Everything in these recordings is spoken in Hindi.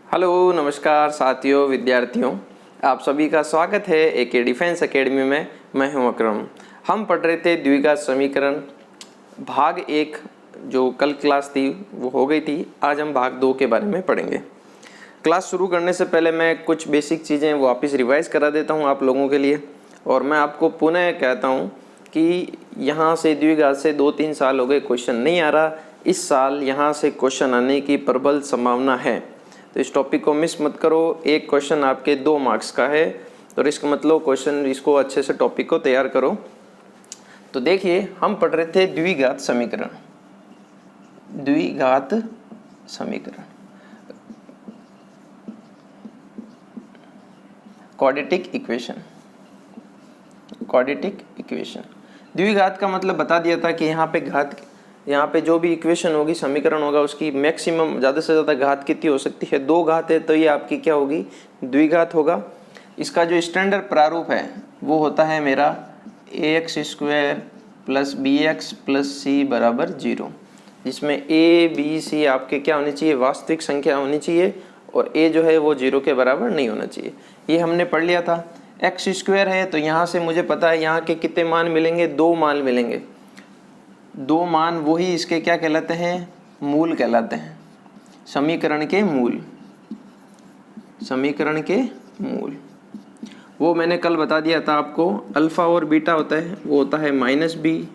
हेलो नमस्कार साथियों विद्यार्थियों, आप सभी का स्वागत है एके डिफेंस एकेडमी में। मैं हूं अकरम। हम पढ़ रहे थे द्विघात समीकरण भाग 1, जो कल क्लास थी वो हो गई थी। आज हम भाग 2 के बारे में पढ़ेंगे। क्लास शुरू करने से पहले मैं कुछ बेसिक चीज़ें वापस रिवाइज करा देता हूं आप लोगों के लिए, और मैं आपको पुनः कहता हूं कि यहाँ से द्विघात से 2-3 साल हो गए क्वेश्चन नहीं आ रहा। इस साल यहाँ से क्वेश्चन आने की प्रबल संभावना है, तो इस टॉपिक को मिस मत करो। एक क्वेश्चन आपके 2 मार्क्स का है, तो रिस्क मत लो, क्वेश्चन इसको अच्छे से टॉपिक को तैयार करो। तो देखिए, हम पढ़ रहे थे द्विघात समीकरण, द्विघात समीकरण, क्वाड्रेटिक इक्वेशन। क्वाड्रेटिक इक्वेशन द्विघात का मतलब बता दिया था कि यहाँ पे जो भी इक्वेशन होगी, समीकरण होगा, उसकी मैक्सिमम ज़्यादा से ज़्यादा घात कितनी हो सकती है? 2 घात है, तो ये आपकी क्या होगी? द्विघात होगा। इसका जो स्टैंडर्ड प्रारूप है वो होता है मेरा ax² + bx + c बराबर 0, जिसमें a b c आपके क्या होनी चाहिए? वास्तविक संख्या होनी चाहिए, और a जो है वो 0 के बराबर नहीं होना चाहिए। ये हमने पढ़ लिया था। x² है, तो यहाँ से मुझे पता है यहाँ के कितने मान मिलेंगे? 2 मान मिलेंगे। 2 मान वही इसके क्या कहलाते हैं? मूल कहलाते हैं, समीकरण के मूल। समीकरण के मूल वो मैंने कल बता दिया था आपको। अल्फा और बीटा होता है, वो होता है -b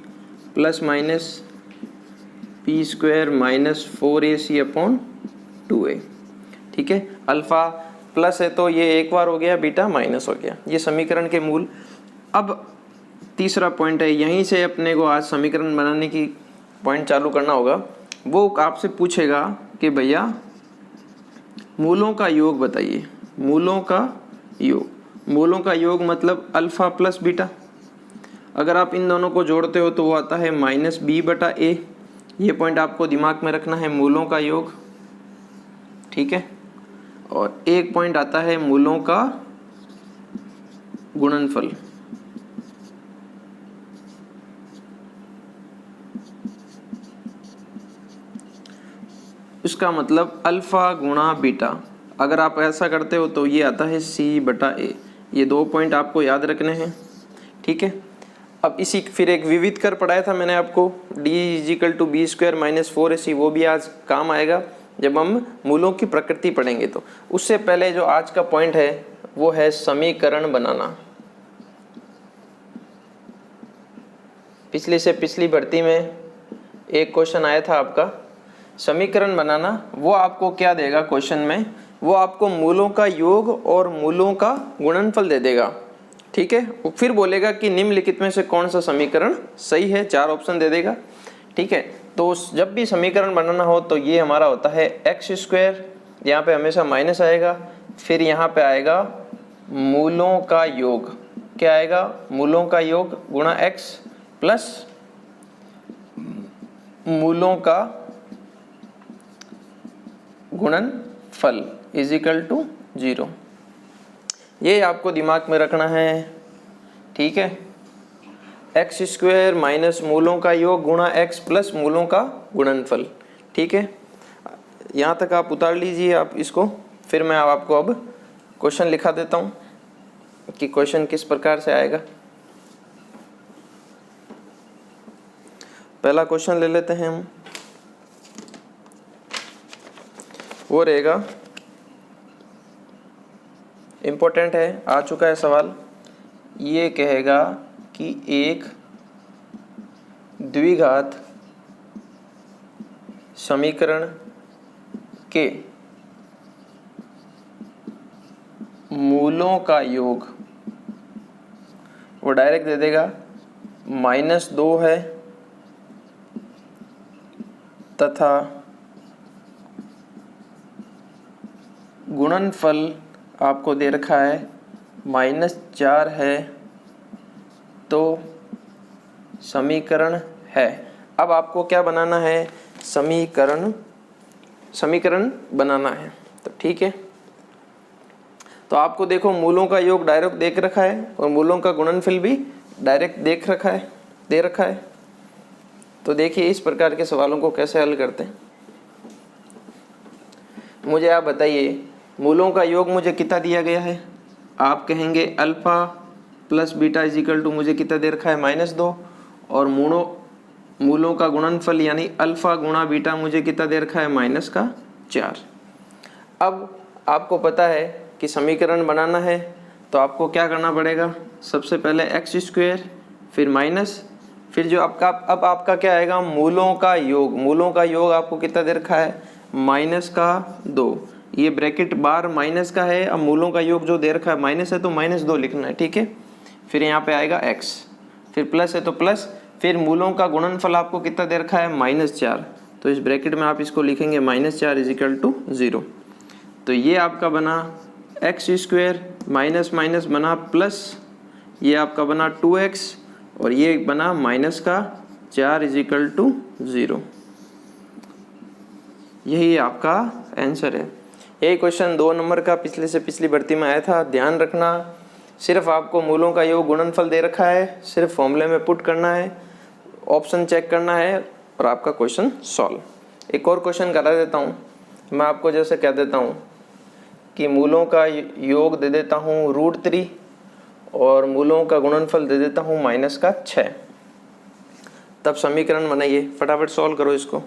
± p² - 4ac/2a। ठीक है, अल्फा प्लस है तो ये एक बार हो गया, बीटा माइनस हो गया। ये समीकरण के मूल। अब तीसरा पॉइंट है, यहीं से अपने को आज समीकरण बनाने की पॉइंट चालू करना होगा। वो आपसे पूछेगा कि भैया मूलों का योग बताइए। मूलों का योग, मूलों का योग मतलब अल्फा प्लस बीटा। अगर आप इन दोनों को जोड़ते हो तो वो आता है -b/a। ये पॉइंट आपको दिमाग में रखना है, मूलों का योग। ठीक है, और एक पॉइंट आता है मूलों का गुणनफल। उसका मतलब अल्फा गुणा बीटा। अगर आप ऐसा करते हो तो ये आता है c/a। ये 2 पॉइंट आपको याद रखने हैं। ठीक है, अब इसी फिर एक विविध कर पढ़ाया था मैंने आपको, d = b² - 4ac। वो भी आज काम आएगा जब हम मूलों की प्रकृति पढ़ेंगे। तो उससे पहले जो आज का पॉइंट है वो है समीकरण बनाना। पिछली भर्ती में एक क्वेश्चन आया था आपका, समीकरण बनाना। वो आपको क्या देगा क्वेश्चन में? वो आपको मूलों का योग और मूलों का गुणनफल दे देगा। ठीक है, वो फिर बोलेगा कि निम्नलिखित में से कौन सा समीकरण सही है, 4 ऑप्शन दे देगा। ठीक है, तो जब भी समीकरण बनाना हो तो ये हमारा होता है x², यहाँ पे हमेशा माइनस आएगा, फिर यहाँ पे आएगा मूलों का योग। क्या आएगा? मूलों का योग गुणा x प्लस मूलों का गुणनफल = 0। ये आपको दिमाग में रखना है। ठीक है, x² माइनस मूलों का योग गुणा x प्लस मूलों का गुणनफल। ठीक है, यहाँ तक आप उतार लीजिए आप इसको। फिर मैं आपको अब क्वेश्चन लिखा देता हूँ कि क्वेश्चन किस प्रकार से आएगा। पहला क्वेश्चन ले लेते हैं हम। वो रहेगा, इम्पोर्टेंट है, आ चुका है सवाल। ये कहेगा कि एक द्विघात समीकरण के मूलों का योग, वो डायरेक्ट दे देगा, -2 है तथा गुणनफल आपको दे रखा है -4 है, तो समीकरण है। अब आपको क्या बनाना है? समीकरण बनाना है। तो ठीक है, तो आपको देखो मूलों का योग डायरेक्ट देख रखा है और मूलों का गुणनफल भी डायरेक्ट दे रखा है। तो देखिए इस प्रकार के सवालों को कैसे हल करते हैं। मुझे आप बताइए मूलों का योग मुझे कितना दिया गया है, आप कहेंगे alpha plus beta is equal to मुझे कितना दे रखा है -2, और मूलों का गुणनफल यानी अल्फ़ा गुणा बीटा मुझे कितना दे रखा है -4। अब आपको पता है कि समीकरण बनाना है तो आपको क्या करना पड़ेगा, सबसे पहले x² फिर माइनस, फिर जो अब आपका क्या आएगा, मूलों का योग आपको कितना दे रखा है -2, ये ब्रैकेट बार माइनस का है। अब मूलों का योग जो दे रखा है माइनस है तो -2 लिखना है, ठीक है। फिर यहाँ पे आएगा x, फिर प्लस है तो प्लस, फिर मूलों का गुणनफल आपको कितना दे रखा है -4, तो इस ब्रैकेट में आप इसको लिखेंगे -4 इज इक्वल टू 0। तो ये आपका बना x² माइनस माइनस बना प्लस, ये आपका बना 2x और ये बना -4 इज इक्वल टू 0। यही आपका आंसर है। यही क्वेश्चन 2 नंबर का पिछले से पिछली भर्ती में आया था। ध्यान रखना, सिर्फ आपको मूलों का योग गुणनफल दे रखा है, सिर्फ फॉर्मूले में पुट करना है, ऑप्शन चेक करना है और आपका क्वेश्चन सॉल्व। एक और क्वेश्चन करा देता हूँ मैं आपको, जैसे कह देता हूँ कि मूलों का योग दे देता हूँ √3 और मूलों का गुणनफल दे देता हूँ -6, तब समीकरण बनाइए। फटाफट सॉल्व करो इसको।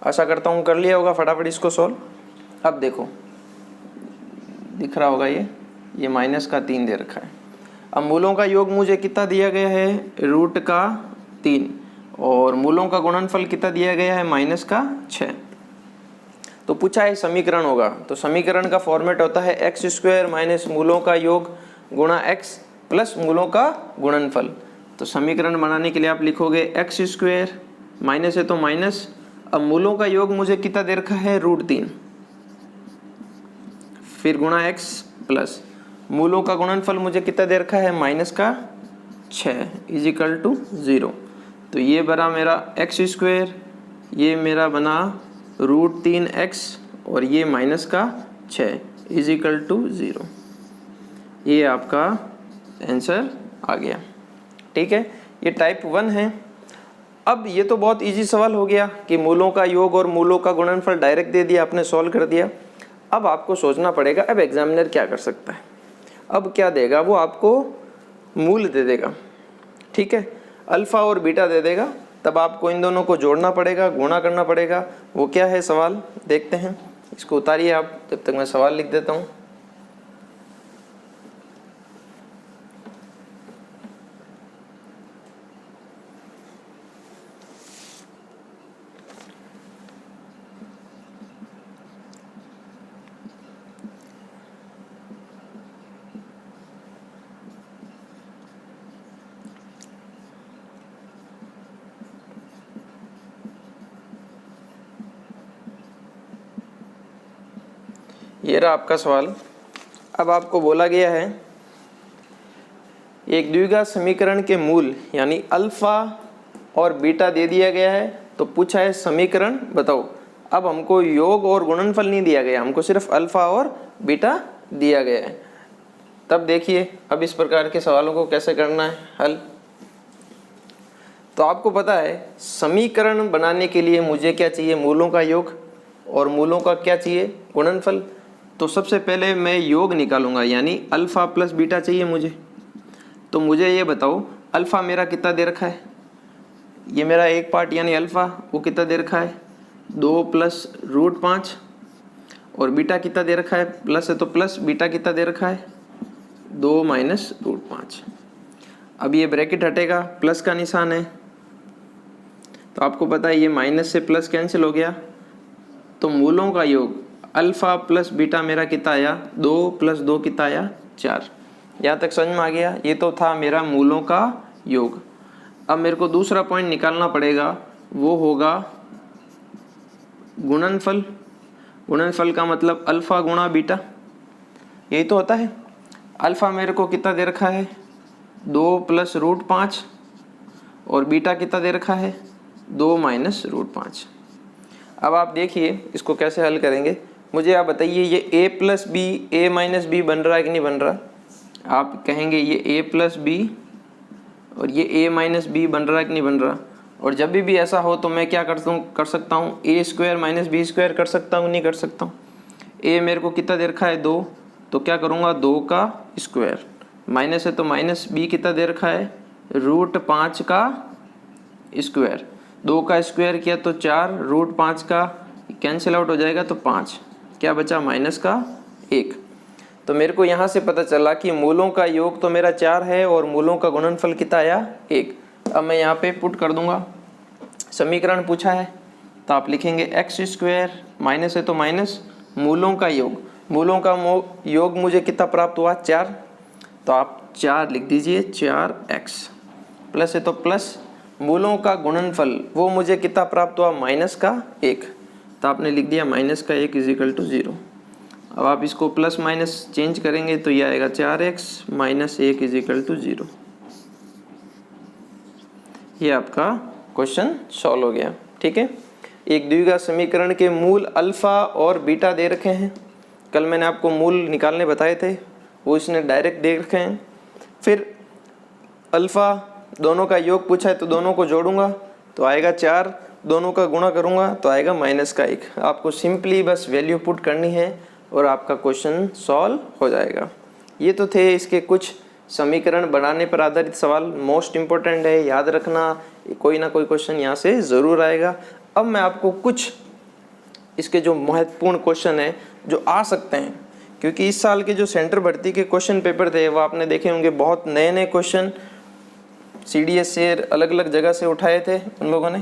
आशा करता हूँ कर लिया होगा फटाफट इसको सॉल्व। अब देखो दिख रहा होगा, ये -3 दे रखा है। अब मूलों का योग मुझे कितना दिया गया है, √3, और मूलों का गुणनफल कितना दिया गया है -6। तो पूछा है समीकरण होगा, तो समीकरण का फॉर्मेट होता है x² माइनस मूलों का योग गुणा x प्लस मूलों का गुणनफल। तो समीकरण बनाने के लिए आप लिखोगे x², माइनस है तो माइनस, अब मूलों का योग मुझे कितना दे रखा है √3, फिर गुणा x प्लस मूलों का गुणनफल मुझे कितना दे रखा है -6 इज इक्वल टू 0। तो ये बना मेरा x², ये मेरा बना √3x और ये -6 इज इक्वल टू 0। ये आपका आंसर आ गया, ठीक है। ये टाइप 1 है। अब ये तो बहुत इजी सवाल हो गया कि मूलों का योग और मूलों का गुणनफल डायरेक्ट दे दिया, आपने सॉल्व कर दिया। अब आपको सोचना पड़ेगा अब एग्जामिनर क्या कर सकता है। अब क्या देगा वो, आपको मूल दे देगा, ठीक है, अल्फ़ा और बीटा दे देगा। तब आपको इन दोनों को जोड़ना पड़ेगा, गुणा करना पड़ेगा। वो क्या है सवाल, देखते हैं। इसको उतारिए आप, जब तक मैं सवाल लिख देता हूँ। ये रहा आपका सवाल। अब आपको बोला गया है एक द्विघात समीकरण के मूल यानी अल्फा और बीटा दे दिया गया है। तो पूछा है समीकरण बताओ। अब हमको योग और गुणनफल नहीं दिया गया, हमको सिर्फ अल्फा और बीटा दिया गया है। तब देखिए अब इस प्रकार के सवालों को कैसे करना है हल। तो आपको पता है समीकरण बनाने के लिए मुझे क्या चाहिए, मूलों का योग, और मूलों का क्या चाहिए, गुणनफल। तो सबसे पहले मैं योग निकालूंगा, यानी अल्फ़ा प्लस बीटा चाहिए मुझे। तो मुझे ये बताओ अल्फ़ा मेरा कितना दे रखा है, ये मेरा एक पार्ट यानी अल्फ़ा, वो कितना दे रखा है 2 + √5, और बीटा कितना दे रखा है, प्लस है तो प्लस, बीटा कितना दे रखा है 2 - √5। अब ये ब्रैकेट हटेगा, प्लस का निशान है, तो आपको पता है ये माइनस से प्लस कैंसिल हो गया। तो मूलों का योग अल्फ़ा प्लस बीटा मेरा कितना आया, 2 + 2 कितना आया 4। यहाँ तक समझ में आ गया। ये तो था मेरा मूलों का योग। अब मेरे को दूसरा पॉइंट निकालना पड़ेगा, वो होगा गुणनफल। गुणनफल का मतलब अल्फ़ा गुणा बीटा, यही तो होता है। अल्फ़ा मेरे को कितना दे रखा है 2 + √5, और बीटा कितना दे रखा है 2 - √5। अब आप देखिए इसको कैसे हल करेंगे। मुझे आप बताइए ये a + b a - b बन रहा है कि नहीं बन रहा। आप कहेंगे ये a + b और ये a माइनस बी बन रहा है कि नहीं बन रहा। और जब भी ऐसा हो तो मैं क्या कर सकता हूँ, ए स्क्वायर माइनस बी स्क्वायर कर सकता हूँ, नहीं कर सकता हूँ। ए मेरे को कितना दे रखा है 2, तो क्या करूँगा 2 का स्क्वायर, माइनस है तो माइनस बी कितना दे रखा है √5 का स्क्वायर, 2 का स्क्वायर किया तो 4, √5 का कैंसिल आउट हो जाएगा तो 5, क्या बचा माइनस का 1। तो मेरे को यहाँ से पता चला कि मूलों का योग तो मेरा 4 है और मूलों का गुणनफल कितना आया 1। अब मैं यहाँ पे पुट कर दूंगा, समीकरण पूछा है तो आप लिखेंगे एक्स स्क्वायर, माइनस है तो माइनस मूलों का योग, मूलों का योग मुझे कितना प्राप्त हुआ 4, तो आप 4 लिख दीजिए 4x, प्लस है तो प्लस मूलों का गुणनफल वो मुझे कितना प्राप्त हुआ माइनस का 1, तो आपने लिख दिया माइनस का 1 = 0। अब आप इसको प्लस माइनस चेंज करेंगे तो ये आएगा 4x माइनस 1 = 0। ये आपका क्वेश्चन सॉल्व हो गया। ठीक है, एक द्विघात समीकरण के मूल अल्फा और बीटा दे रखे हैं। कल मैंने आपको मूल निकालने बताए थे, वो इसने डायरेक्ट दे रखे हैं। फिर अल्फा दोनों का योग पूछा है तो दोनों को जोड़ूंगा तो आएगा 4, दोनों का गुणा करूंगा तो आएगा माइनस का 1। आपको सिंपली बस वैल्यू पुट करनी है और आपका क्वेश्चन सॉल्व हो जाएगा। ये तो थे इसके कुछ समीकरण बनाने पर आधारित सवाल, मोस्ट इम्पोर्टेंट है, याद रखना, कोई ना कोई क्वेश्चन यहाँ से ज़रूर आएगा। अब मैं आपको कुछ इसके जो महत्वपूर्ण क्वेश्चन है जो आ सकते हैं, क्योंकि इस साल के जो सेंटर भर्ती के क्वेश्चन पेपर थे वो आपने देखे होंगे, बहुत नए नए क्वेश्चन CDS से अलग अलग जगह से उठाए थे उन लोगों ने।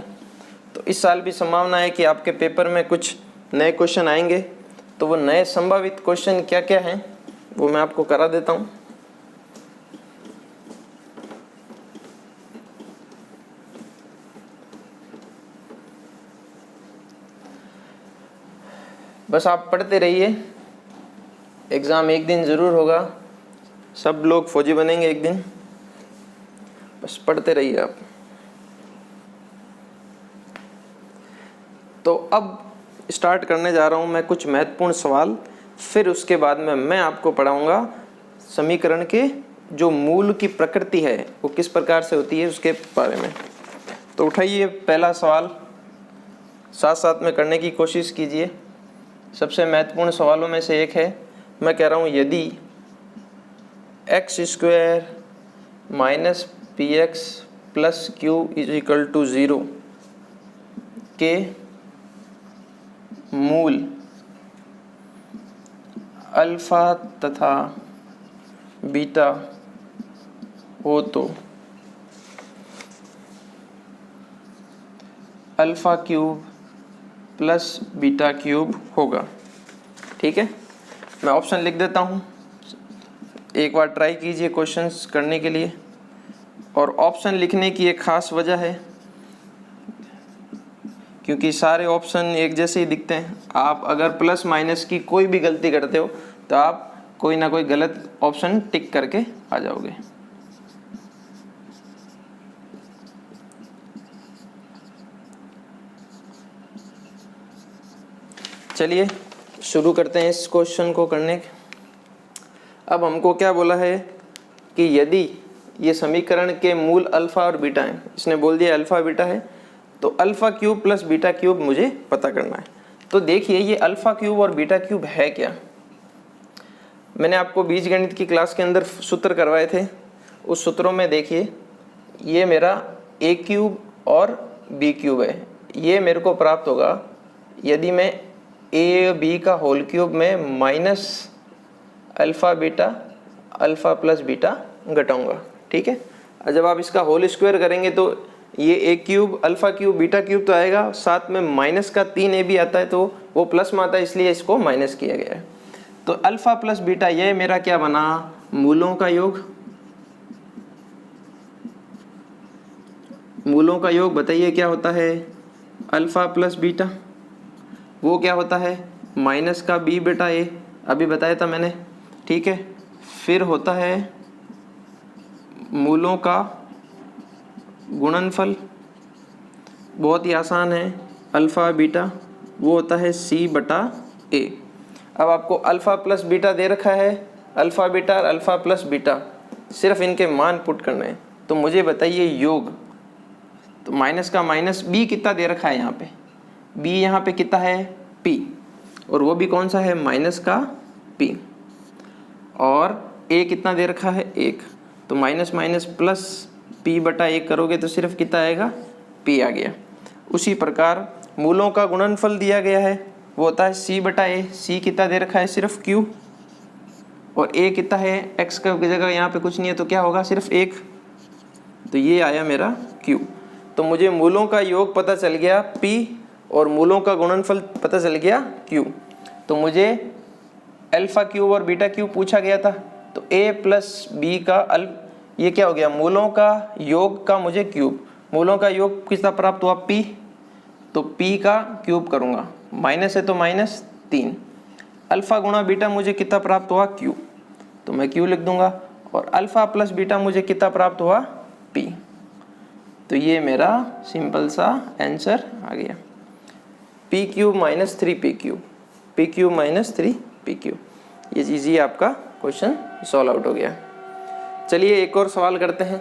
तो इस साल भी संभावना है कि आपके पेपर में कुछ नए क्वेश्चन आएंगे। तो वो नए संभावित क्वेश्चन क्या क्या हैं वो मैं आपको करा देता हूँ। बस आप पढ़ते रहिए, एग्ज़ाम एक दिन ज़रूर होगा, सब लोग फौजी बनेंगे एक दिन, बस पढ़ते रहिए आप। तो अब स्टार्ट करने जा रहा हूँ मैं कुछ महत्वपूर्ण सवाल, फिर उसके बाद में मैं आपको पढ़ाऊँगा समीकरण के जो मूल की प्रकृति है वो किस प्रकार से होती है उसके बारे में। तो उठाइए पहला सवाल, साथ साथ में करने की कोशिश कीजिए। सबसे महत्वपूर्ण सवालों में से एक है, मैं कह रहा हूँ यदि x² minus px plus q = 0 के मूल अल्फा तथा बीटा हो तो alpha cube plus beta cube होगा। ठीक है, मैं ऑप्शन लिख देता हूँ, एक बार ट्राई कीजिए क्वेश्चंस करने के लिए। और ऑप्शन लिखने की एक ख़ास वजह है, क्योंकि सारे ऑप्शन एक जैसे ही दिखते हैं। आप अगर प्लस माइनस की कोई भी गलती करते हो तो आप कोई ना कोई गलत ऑप्शन टिक करके आ जाओगे। चलिए शुरू करते हैं इस क्वेश्चन को करने। अब हमको क्या बोला है कि यदि ये समीकरण के मूल अल्फा और बीटा हैं, इसने बोल दिया अल्फा बीटा है, तो alpha cube plus beta cube मुझे पता करना है। तो देखिए ये अल्फा क्यूब और बीटा क्यूब है क्या। मैंने आपको बीजगणित की क्लास के अंदर सूत्र करवाए थे, उस सूत्रों में देखिए ये मेरा a क्यूब और b क्यूब है। ये मेरे को प्राप्त होगा यदि मैं a b का होल क्यूब में minus alpha beta alpha plus beta घटाऊंगा। ठीक है, और जब आप इसका होल स्क्वायर करेंगे तो ये a cube alpha cube beta cube तो आएगा, साथ में माइनस का 3a भी आता है तो वो प्लस में आता है, इसलिए इसको माइनस किया गया है। तो अल्फ़ा प्लस बीटा ये मेरा क्या बना, मूलों का योग। मूलों का योग बताइए क्या होता है, अल्फ़ा प्लस बीटा, वो क्या होता है माइनस का b बेटा a, अभी बताया था मैंने। ठीक है, फिर होता है मूलों का गुणनफल, बहुत ही आसान है, अल्फ़ा बीटा वो होता है c/a। अब आपको अल्फ़ा प्लस बीटा दे रखा है, अल्फ़ा बीटा और अल्फ़ा प्लस बीटा, सिर्फ इनके मान पुट करने हैं। तो मुझे बताइए योग, तो माइनस का माइनस बी कितना दे रखा है यहाँ पे, बी यहाँ पे कितना है पी, और वो भी कौन सा है माइनस का पी, और ए कितना दे रखा है 1, तो माइनस माइनस प्लस पी बटा 1 करोगे तो सिर्फ कितना आएगा पी आ गया। उसी प्रकार मूलों का गुणनफल दिया गया है वो होता है सी बटा ए, सी कितना दे रखा है सिर्फ क्यू, और ए कितना है एक्स की जगह यहाँ पे कुछ नहीं है तो क्या होगा सिर्फ 1, तो ये आया मेरा क्यू। तो मुझे मूलों का योग पता चल गया P और मूलों का गुणनफल पता चल गया Q। तो मुझे अल्फा क्यूब और बीटा क्यूब पूछा गया था, तो A प्लस बी का ये क्या हो गया मूलों का योग का मुझे क्यूब, मूलों का योग कितना प्राप्त हुआ P, तो P का क्यूब करूँगा, माइनस है तो माइनस 3, अल्फा गुणा बीटा मुझे कितना प्राप्त हुआ Q, तो मैं Q लिख दूंगा, और अल्फा प्लस बीटा मुझे कितना प्राप्त हुआ P। तो ये मेरा सिंपल सा आंसर आ गया, P cube minus 3 cube, P cube minus 3 cube. ये चीज़ ही आपका क्वेश्चन सॉल्व आउट हो गया। चलिए एक और सवाल करते हैं।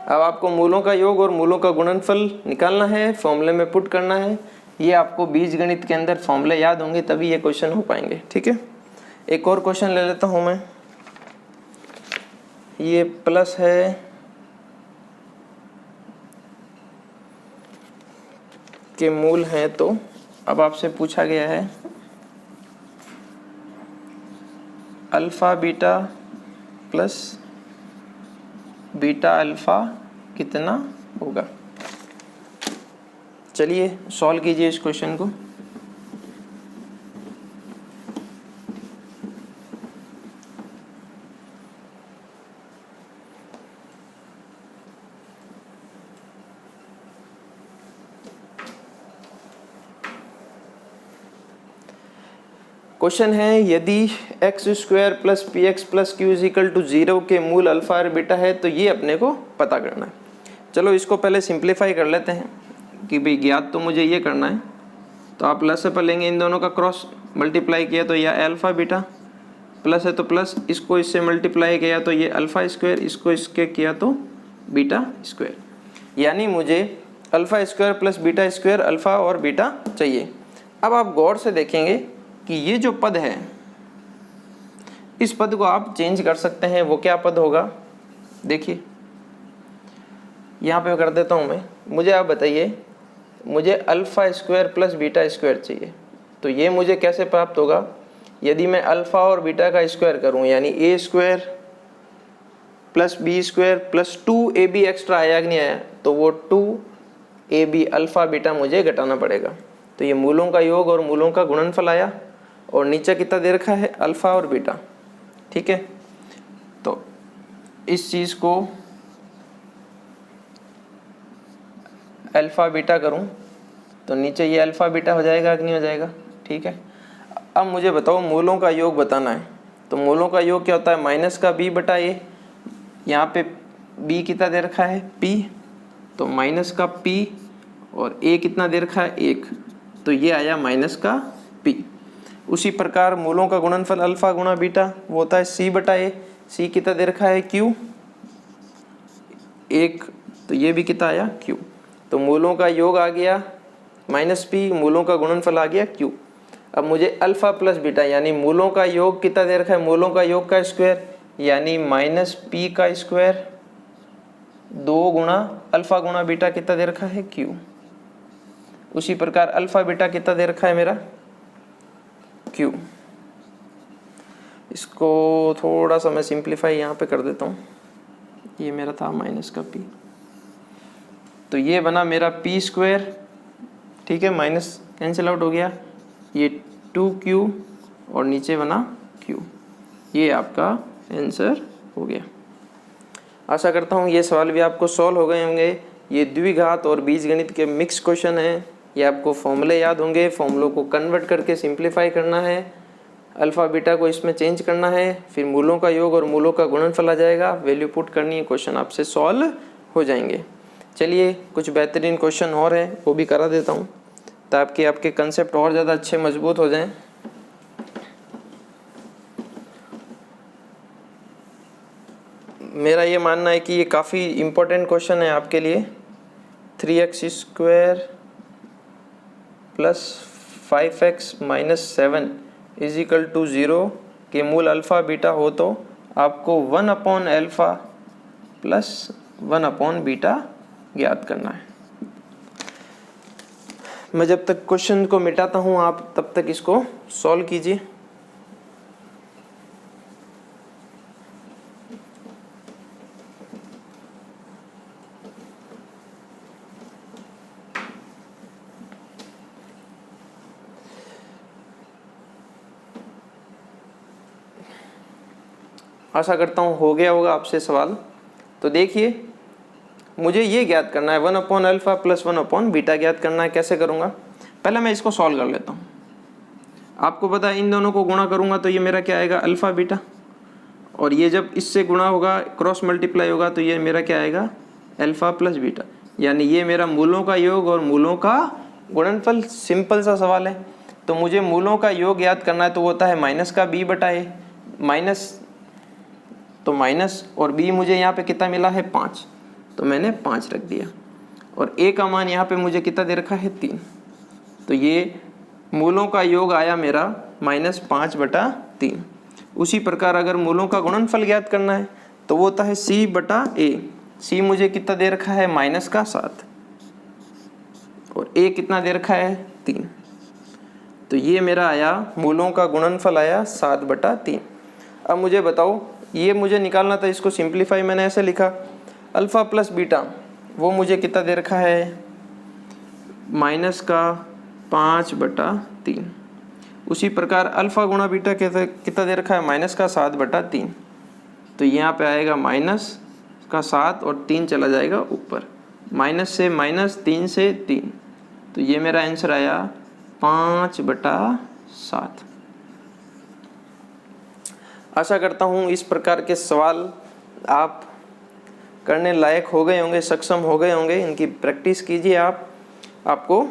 अब आपको मूलों का योग और मूलों का गुणनफल निकालना है, फॉर्मूले में पुट करना है। ये आपको बीजगणित के अंदर फॉर्मूले याद होंगे तभी ये क्वेश्चन हो पाएंगे, ठीक है। एक और क्वेश्चन ले लेता हूँ मैं, ये प्लस है के मूल हैं, तो अब आपसे पूछा गया है alpha beta plus beta alpha कितना होगा। चलिए सॉल्व कीजिए इस क्वेश्चन को। क्वेश्चन है यदि x square plus p x plus q is equal to 0 के मूल अल्फा और बीटा है, तो ये अपने को पता करना है। चलो इसको पहले सिंप्लीफाई कर लेते हैं कि भाई ज्ञात तो मुझे ये करना है, तो आप प्लस से पर लेंगे, इन दोनों का क्रॉस मल्टीप्लाई किया तो यह अल्फा बीटा, प्लस है तो प्लस, इसको इससे मल्टीप्लाई किया तो ये अल्फा स्क्वायर, इसको इसके किया तो बीटा स्क्वायर, यानी मुझे alpha square plus beta square alpha और बीटा चाहिए। अब आप गौर से देखेंगे कि ये जो पद है इस पद को आप चेंज कर सकते हैं। वो क्या पद होगा, देखिए यहाँ पे कर देता हूँ मैं। मुझे आप बताइए, मुझे alpha square plus beta square चाहिए, तो ये मुझे कैसे प्राप्त होगा, यदि मैं अल्फा और बीटा का स्क्वायर करूँ, यानी A square plus B square plus 2ab extra आया कि नहीं आया, तो वो 2ab अल्फा बीटा मुझे घटाना पड़ेगा। तो ये मूलों का योग और मूलों का गुणनफल आया, और नीचे कितना दे रखा है अल्फा और बीटा, ठीक है। तो इस चीज़ को अल्फा बीटा करूं तो नीचे ये अल्फा बीटा हो जाएगा कि नहीं हो जाएगा, ठीक है। अब मुझे बताओ मूलों का योग बताना है, तो मूलों का योग क्या होता है माइनस का b बटा a, यहाँ पे b कितना दे रखा है p, तो माइनस का p और a कितना दे रखा है 1, तो ये आया माइनस का p। उसी प्रकार मूलों का गुणनफल अल्फा गुणा बीटा वो होता है c बटा a, c कितना दे रखा है q 1, तो ये भी कितना आया q। तो मूलों का योग आ गया माइनस p, मूलों का गुणनफल आ गया q। अब मुझे अल्फा प्लस बीटा यानी मूलों का योग कितना दे रखा है, मूलों का योग का स्क्वायर यानी माइनस p का स्क्वायर 2 गुणा अल्फा गुणा बीटा कितना दे रखा है q। उसी प्रकार अल्फा बीटा कितना दे रखा है मेरा q। इसको थोड़ा सा मैं सिंप्लीफाई यहाँ पे कर देता हूँ, ये मेरा था माइनस का p, तो ये बना मेरा p स्क्वायर, ठीक है, माइनस कैंसिल आउट हो गया, ये 2q और नीचे बना q। ये आपका आंसर हो गया। आशा करता हूँ ये सवाल भी आपको सॉल्व हो गए होंगे। ये द्विघात और बीजगणित के मिक्स क्वेश्चन हैं, ये आपको फॉर्मूले याद होंगे, फॉर्मूलों को कन्वर्ट करके सिंप्लीफाई करना है, अल्फ़ा बीटा को इसमें चेंज करना है, फिर मूलों का योग और मूलों का गुणनफल आ जाएगा, वैल्यू पुट करनी है, क्वेश्चन आपसे सॉल्व हो जाएंगे। चलिए कुछ बेहतरीन क्वेश्चन और हैं वो भी करा देता हूँ ताकि आपके कंसेप्ट और ज़्यादा अच्छे मजबूत हो जाएं। मेरा ये मानना है कि ये काफ़ी इम्पोर्टेंट क्वेश्चन है आपके लिए। 3x² plus 5x minus 7 is equal to 0 के मूल अल्फ़ा बीटा हो तो आपको 1/α प्लस 1/β ज्ञात करना है। मैं जब तक क्वेश्चन को मिटाता हूँ आप तब तक इसको सॉल्व कीजिए। आशा करता हूँ हो गया होगा आपसे सवाल। तो देखिए, मुझे ये ज्ञात करना है 1/α प्लस 1/β ज्ञात करना है। कैसे करूँगा? पहले मैं इसको सॉल्व कर लेता हूँ। आपको पता है इन दोनों को गुणा करूँगा तो ये मेरा क्या आएगा, अल्फ़ा बीटा, और ये जब इससे गुणा होगा, क्रॉस मल्टीप्लाई होगा, तो ये मेरा क्या आएगा, अल्फ़ा प्लस बीटा, यानी ये मेरा मूलों का योग और मूलों का गुणनफल। सिंपल सा सवाल है। तो मुझे मूलों का योग याद करना है तो वो होता है माइनस का b बटा a, माइनस तो माइनस, और b मुझे यहाँ पे कितना मिला है, 5, तो मैंने 5 रख दिया, और a का मान यहाँ पे मुझे कितना दे रखा है, 3। तो ये मूलों का योग आया मेरा -5/3। उसी प्रकार अगर मूलों का गुणनफल ज्ञात करना है तो वो होता है c/a। c मुझे कितना दे रखा है, -7, और a कितना दे रखा है, 3। तो ये मेरा आया, मूलों का गुणनफल आया 7/3। अब मुझे बताओ, ये मुझे निकालना था, इसको सिंप्लीफाई मैंने ऐसे लिखा, अल्फ़ा प्लस बीटा वो मुझे कितना दे रखा है, -5/3। उसी प्रकार अल्फ़ा गुणा बीटा कितना दे रखा है, -7/3। तो यहाँ पे आएगा -7 और 3 चला जाएगा ऊपर, माइनस से माइनस, 3 से 3, तो ये मेरा आंसर आया 5/7। आशा करता हूँ इस प्रकार के सवाल आप करने लायक हो गए होंगे, सक्षम हो गए होंगे। इनकी प्रैक्टिस कीजिए आप, आपको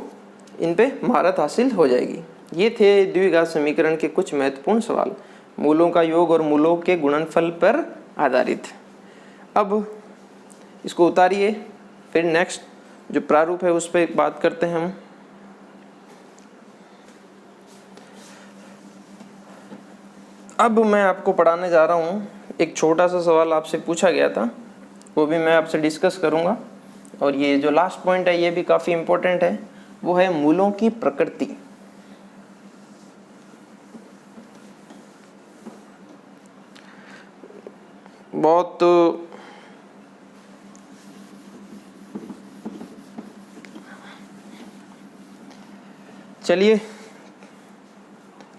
इन पे महारत हासिल हो जाएगी। ये थे द्विघात समीकरण के कुछ महत्वपूर्ण सवाल, मूलों का योग और मूलों के गुणनफल पर आधारित। अब इसको उतारिए, फिर नेक्स्ट जो प्रारूप है उस पर बात करते हैं हम। अब मैं आपको पढ़ाने जा रहा हूँ, एक छोटा सा सवाल आपसे पूछा गया था, वो भी मैं आपसे डिस्कस करूँगा। और ये जो लास्ट पॉइंट है ये भी काफ़ी इम्पोर्टेंट है, वो है मूलों की प्रकृति। बहुत चलिए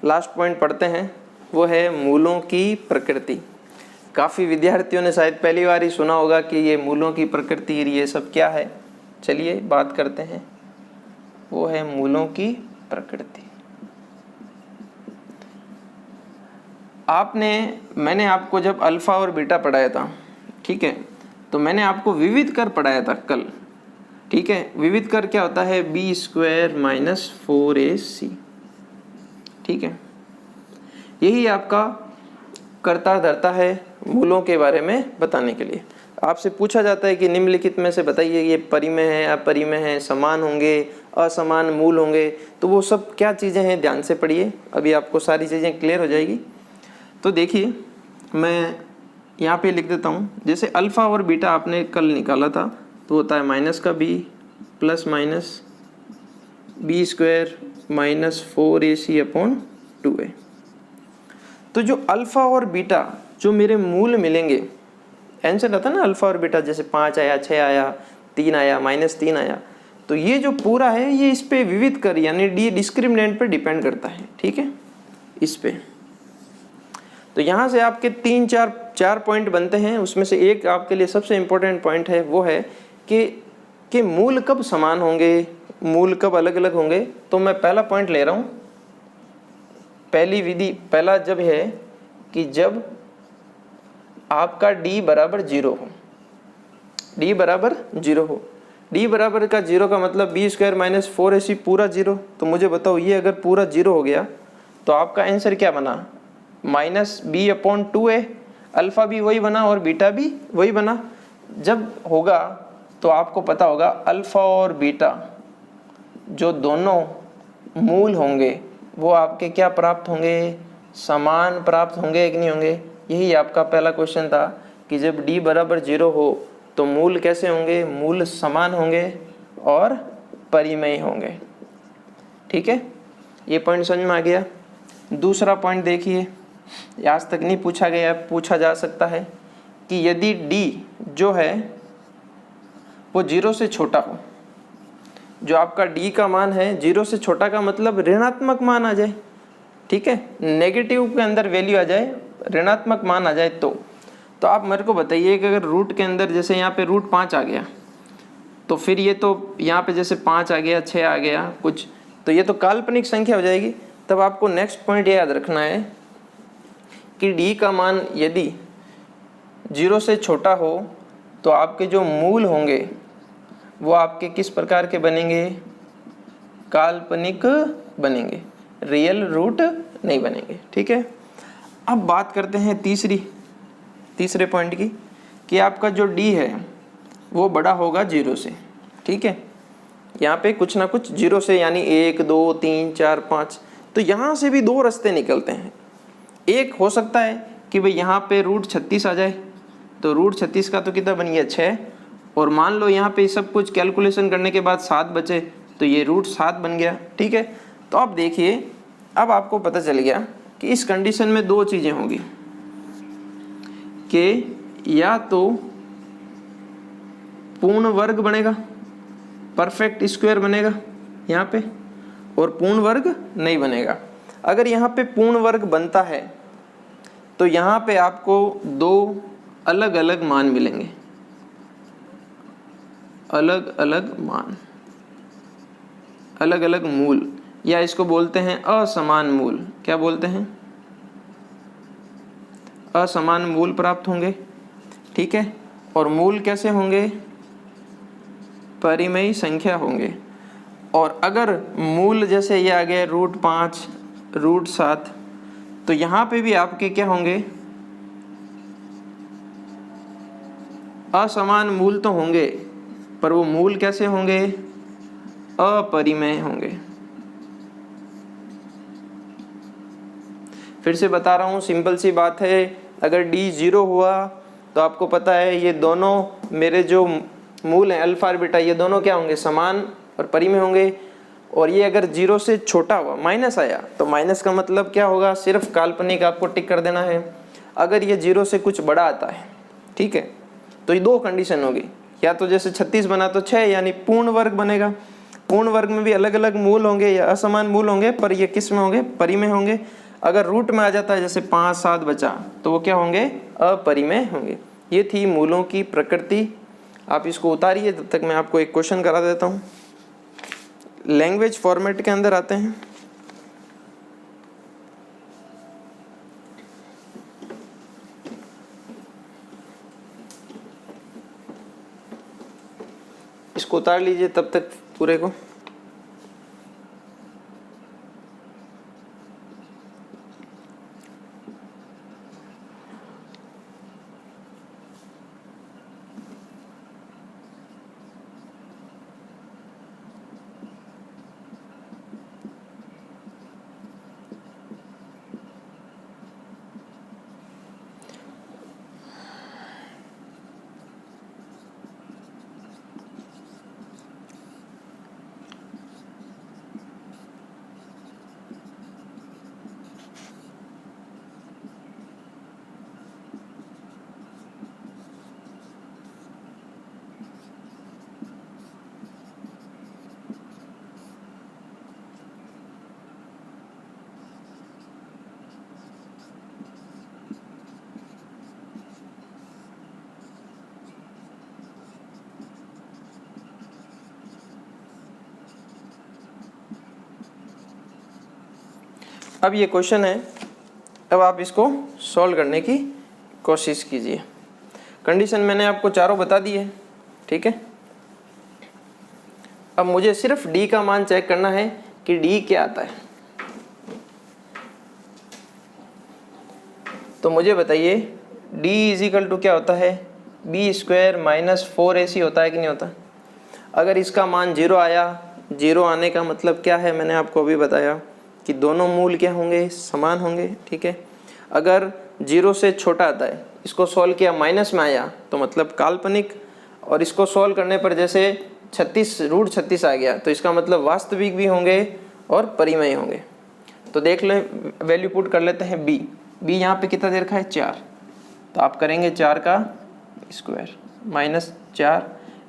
लास्ट पॉइंट पढ़ते हैं, वो है मूलों की प्रकृति। काफ़ी विद्यार्थियों ने शायद पहली बार ही सुना होगा कि ये मूलों की प्रकृति ये सब क्या है। चलिए बात करते हैं, वो है मूलों की प्रकृति। मैंने आपको जब अल्फ़ा और बीटा पढ़ाया था, ठीक है, तो मैंने आपको विविध कर पढ़ाया था कल, ठीक है। विविध कर क्या होता है, b² - 4ac, ठीक है। यही आपका कर्ता धर्ता है मूलों के बारे में बताने के लिए। आपसे पूछा जाता है कि निम्नलिखित में से बताइए ये परिमेय है, अपरिमेय है, समान होंगे, असमान मूल होंगे, तो वो सब क्या चीज़ें हैं, ध्यान से पढ़िए, अभी आपको सारी चीज़ें क्लियर हो जाएगी। तो देखिए मैं यहाँ पे लिख देता हूँ, जैसे अल्फ़ा और बीटा आपने कल निकाला था, तो होता है माइनस का b plus minus b² - 4ac/2a। तो जो अल्फ़ा और बीटा जो मेरे मूल मिलेंगे, आंसर आता ना अल्फ़ा और बीटा, जैसे 5 आया, 6 आया, 3 आया, -3 आया, तो ये जो पूरा है ये इस पे विविध कर यानी डिस्क्रिमिनेंट पे डिपेंड करता है, ठीक है, इस पे। तो यहाँ से आपके 3-4 पॉइंट बनते हैं, उसमें से एक आपके लिए सबसे इम्पोर्टेंट पॉइंट है, वो है कि मूल कब समान होंगे, मूल कब अलग अलग होंगे। तो मैं पहला पॉइंट ले रहा हूँ, पहली विधि, पहला जब है कि जब आपका d बराबर 0 हो, d बराबर 0 हो, d बराबर का 0 का मतलब b² - 4ac पूरा 0। तो मुझे बताओ ये अगर पूरा 0 हो गया तो आपका आंसर क्या बना, -b/2a। अल्फ़ा भी वही बना और बीटा भी वही बना। जब होगा तो आपको पता होगा अल्फ़ा और बीटा जो दोनों मूल होंगे वो आपके क्या प्राप्त होंगे, समान प्राप्त होंगे कि नहीं होंगे। यही आपका पहला क्वेश्चन था कि जब d बराबर 0 हो तो मूल कैसे होंगे, मूल समान होंगे और परिमेय होंगे। ठीक है, ये पॉइंट समझ में आ गया। दूसरा पॉइंट देखिए, आज तक नहीं पूछा गया, पूछा जा सकता है कि यदि d जो है वो 0 से छोटा हो, जो आपका d का मान है 0 से छोटा का मतलब ऋणात्मक मान आ जाए। ठीक है, नेगेटिव के अंदर वैल्यू आ जाए, ऋणात्मक मान आ जाए तो आप मेरे को बताइए कि अगर रूट के अंदर जैसे यहाँ पे रूट 5 आ गया तो फिर ये तो यहाँ पे जैसे 5 आ गया, 6 आ गया कुछ, तो ये तो काल्पनिक संख्या हो जाएगी। तब आपको नेक्स्ट पॉइंट ये याद रखना है कि d का मान यदि 0 से छोटा हो तो आपके जो मूल होंगे वो आपके किस प्रकार के बनेंगे, काल्पनिक बनेंगे, रियल रूट नहीं बनेंगे। ठीक है, अब बात करते हैं तीसरे पॉइंट की कि आपका जो d है वो बड़ा होगा 0 से। ठीक है, यहाँ पे कुछ ना कुछ 0 से यानी 1 2 3 4 5, तो यहाँ से भी दो रास्ते निकलते हैं। एक हो सकता है कि भाई यहाँ पे रूट 36 आ जाए, तो रूट 36 का तो कितना बन गया 6, और मान लो यहाँ पे सब कुछ कैलकुलेशन करने के बाद 7 बचे तो ये रूट 7 बन गया। ठीक है, तो अब देखिए, अब आपको पता चल गया कि इस कंडीशन में दो चीज़ें होंगी कि या तो पूर्ण वर्ग बनेगा, परफेक्ट स्क्वायर बनेगा यहाँ पे, और पूर्ण वर्ग नहीं बनेगा। अगर यहाँ पे पूर्ण वर्ग बनता है तो यहाँ पे आपको दो अलग अलग मान मिलेंगे, अलग अलग मान, अलग अलग मूल, या इसको बोलते हैं असमान मूल। क्या बोलते हैं, असमान मूल प्राप्त होंगे। ठीक है, और मूल कैसे होंगे, परिमेय संख्या होंगे। और अगर मूल जैसे ये आ गए रूट 5 रूट 7, तो यहाँ पे भी आपके क्या होंगे, असमान मूल तो होंगे पर वो मूल कैसे होंगे, अपरिमेय होंगे। फिर से बता रहा हूँ, सिंपल सी बात है, अगर d 0 हुआ तो आपको पता है ये दोनों मेरे जो मूल हैं अल्फा और बीटा, ये दोनों क्या होंगे, समान और परिमेय होंगे। और ये अगर 0 से छोटा हुआ, माइनस आया, तो माइनस का मतलब क्या होगा, सिर्फ काल्पनिक आपको टिक कर देना है। अगर ये 0 से कुछ बड़ा आता है, ठीक है, तो ये दो कंडीशन होगी, या तो जैसे 36 बना तो 6 यानी पूर्ण वर्ग बनेगा। पूर्ण वर्ग में भी अलग अलग मूल होंगे या असमान मूल होंगे, पर ये किस में होंगे, परिमेय होंगे। अगर रूट में आ जाता है जैसे 5 7 बचा तो वो क्या होंगे, अपरिमेय होंगे। ये थी मूलों की प्रकृति। आप इसको उतारिए, तब तक मैं आपको एक क्वेश्चन करा देता हूँ। लैंग्वेज फॉर्मेट के अंदर आते हैं। इसको उतार लीजिए तब तक पूरे को। अब ये क्वेश्चन है, अब आप इसको सॉल्व करने की कोशिश कीजिए। कंडीशन मैंने आपको चारों बता दी है, ठीक है। अब मुझे सिर्फ d का मान चेक करना है कि d क्या आता है। तो मुझे बताइए d इज इक्वल टू क्या होता है, बी स्क्वायर माइनस 4ac होता है कि नहीं होता। अगर इसका मान 0 आया, 0 आने का मतलब क्या है, मैंने आपको अभी बताया कि दोनों मूल क्या होंगे, समान होंगे, ठीक है। अगर 0 से छोटा आता है, इसको सॉल्व किया माइनस में आया तो मतलब काल्पनिक, और इसको सॉल्व करने पर जैसे 36 आ गया तो इसका मतलब वास्तविक भी होंगे और परिमेय होंगे। तो देख लें, वैल्यू पुट कर लेते हैं बी यहाँ पे कितना दे रखा है 4, तो आप करेंगे 4 का स्क्वायर माइनस 4,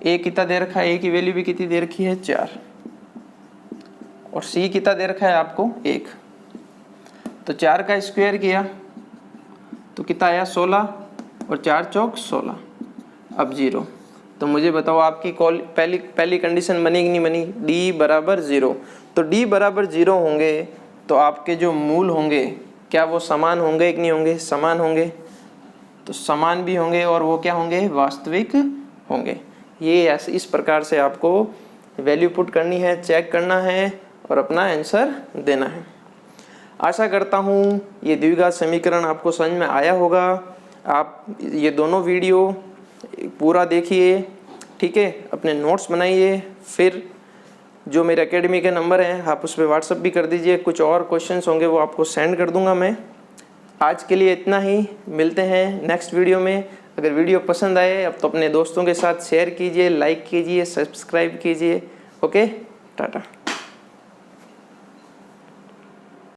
ए कितना दे रखा है, ए की वैल्यू भी कितनी दे रखी है 4, और सी कितना दे रखा है आपको 1। तो 4 का स्क्वायर किया तो कितना आया 16, और 4 चौक 16, अब 0। तो मुझे बताओ आपकी पहली कंडीशन बनी कि नहीं बनी, d बराबर 0। तो d बराबर 0 होंगे तो आपके जो मूल होंगे क्या वो समान होंगे कि नहीं होंगे, समान होंगे। तो समान भी होंगे और वो क्या होंगे, वास्तविक होंगे। ये ऐसे इस प्रकार से आपको वैल्यू पुट करनी है, चेक करना है और अपना आंसर देना है। आशा करता हूँ ये द्विघात समीकरण आपको समझ में आया होगा। आप ये दोनों वीडियो पूरा देखिए, ठीक है, अपने नोट्स बनाइए, फिर जो मेरे एकेडमी के नंबर हैं आप उस पर व्हाट्सअप भी कर दीजिए। कुछ और क्वेश्चंस होंगे वो आपको सेंड कर दूंगा मैं। आज के लिए इतना ही, मिलते हैं नेक्स्ट वीडियो में। अगर वीडियो पसंद आए अब तो अपने दोस्तों के साथ शेयर कीजिए, लाइक कीजिए, सब्सक्राइब कीजिए। ओके, टाटा।